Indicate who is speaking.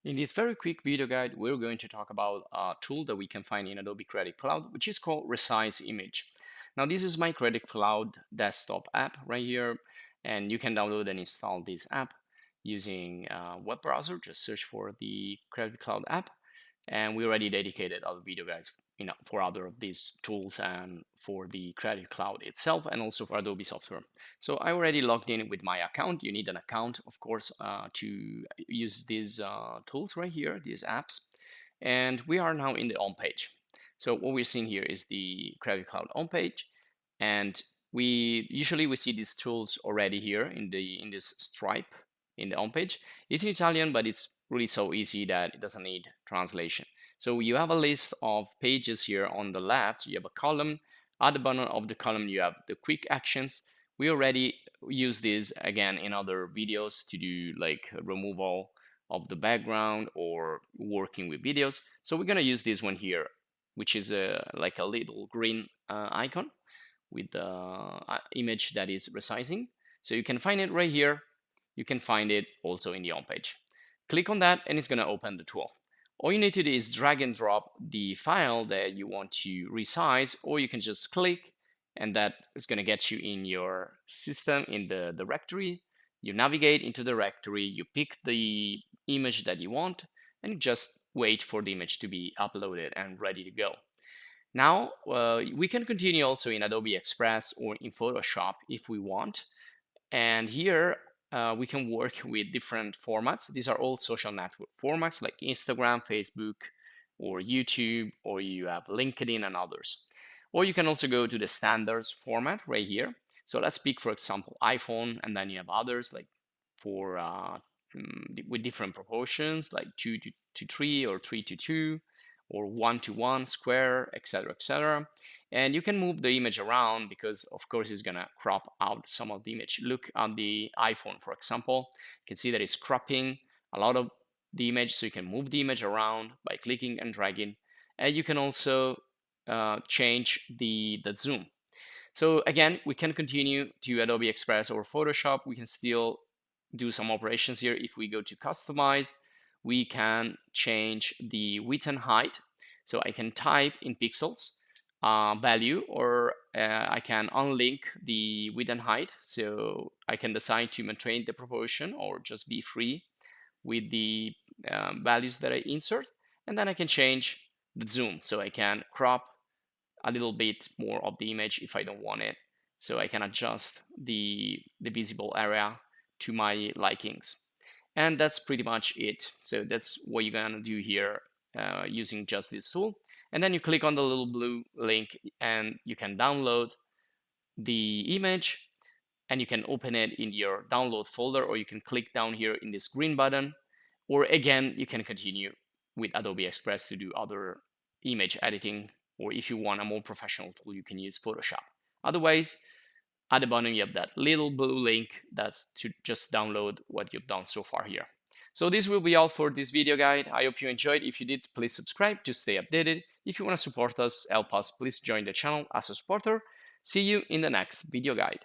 Speaker 1: In this very quick video guide, we're going to talk about a tool that we can find in Adobe Creative Cloud, which is called Resize Image. Now, this is my Creative Cloud desktop app right here, and you can download and install this app using a web browser. Just search for the Creative Cloud app, and we already dedicated other video guides, for other of these tools and for the Creative Cloud itself, and also for Adobe software. So I already logged in with my account. You need an account, of course, to use these tools right here, these apps. And we are now in the home page. So what we're seeing here is the Creative Cloud home page, and we see these tools already here in this stripe in the home page. It's in Italian, but it's really so easy that it doesn't need translation. So you have a list of pages here on the left. You have a column. At the bottom of the column, you have the quick actions. We already use this again in other videos to do like removal of the background or working with videos. So we're gonna use this one here, which is like a little green icon with the image that is resizing. So you can find it right here. You can find it also in the home page. Click on that and it's gonna open the tool. All you need to do is drag and drop the file that you want to resize, or you can just click and that is going to get you in your system in the directory. You navigate into the directory, you pick the image that you want, and you just wait for the image to be uploaded and ready to go. Now, we can continue also in Adobe Express or in Photoshop if we want. And here we can work with different formats. These are all social network formats like Instagram, Facebook, or YouTube, or you have LinkedIn and others. Or you can also go to the standards format right here. So let's pick, for example, iPhone, and then you have others like for with different proportions, like 2:3 or 3:2 or 1:1 square, etc., etc. And you can move the image around because, of course, it's gonna crop out some of the image. Look at the iPhone, for example. You can see that it's cropping a lot of the image, so you can move the image around by clicking and dragging. And you can also change the zoom. So again, we can continue to Adobe Express or Photoshop. We can still do some operations here. If we go to customize, we can change the width and height. So I can type in pixels value, or I can unlink the width and height. So I can decide to maintain the proportion or just be free with the values that I insert. And then I can change the zoom. So I can crop a little bit more of the image if I don't want it. So I can adjust the visible area to my likings. And that's pretty much it. So that's what you're gonna do here using just this tool. And then you click on the little blue link and you can download the image and you can open it in your download folder, or you can click down here in this green button, or again, you can continue with Adobe Express to do other image editing, or if you want a more professional tool, you can use Photoshop. Otherwise, at the bottom, you have that little blue link that's to just download what you've done so far here. So this will be all for this video guide. I hope you enjoyed. If you did, please subscribe to stay updated. If you want to support us, help us, please join the channel as a supporter. See you in the next video guide.